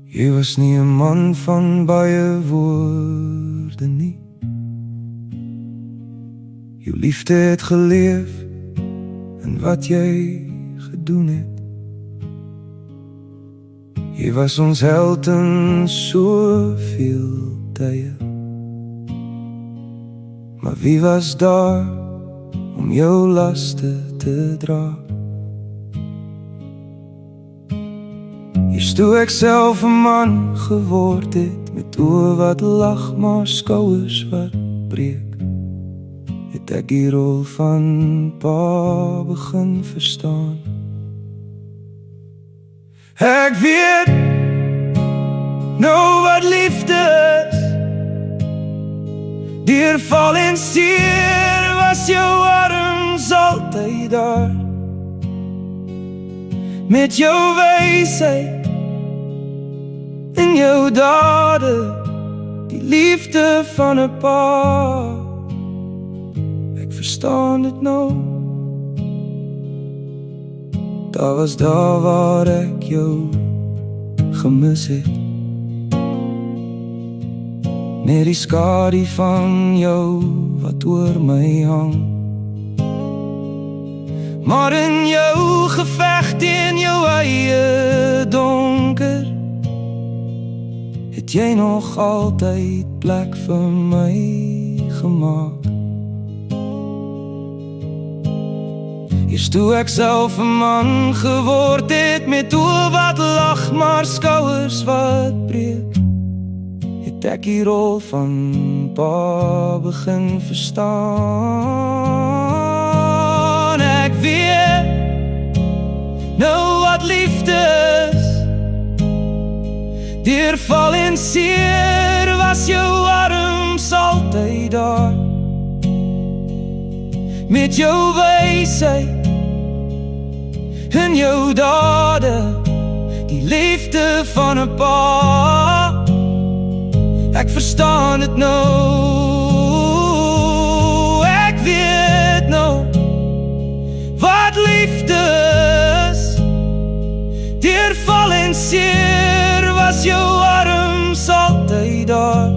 Jy was nie 'n man van baie woorde nie. Jou liefde het geleef in wat jy gedoen het. Jy was ons held in soveel tye. Maar wie was daar om jou laste te dra? Eers toe ek self 'n man geword het, met oë wat lag maar skouers wat breek, het ek die rol van pa begin verstaan. Ek weet nou wat liefde is. Deur val en seer was jou arms altyd daar. Met jou wysheid en jou dade, die liefde van 'n pa. Ek verstaan dit nou. Daar was daar waar ek jou gemis het. Net die skadu van jou wat oor my hang. Maar in jou geveg teen jou eie donker, het jy nog altyd plek vir my gemaak. Eers toe ek self 'n man geword het, met oë wat lag maar skouers wat breek, het ek die rol van pa begin verstaan. Ek weet nou wat liefde is. Deur val en seer was jou arms altyd daar. Met jou wysheid en jou dade, die liefde van 'n pa. Ek verstaan dit nou. Ek weet nou wat liefde is. Deur val en seer was jou arms altyd daar.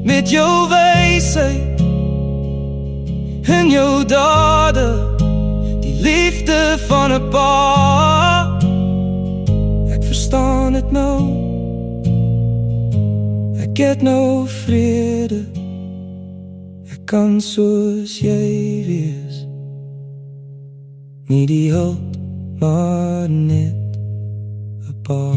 Met jou wysheid en jou dade, die liefde van 'n pa. Ek verstaan dit nou. Ek het nou vrede. Ek kan soos jy wees. Nie die held, maar net 'n pa.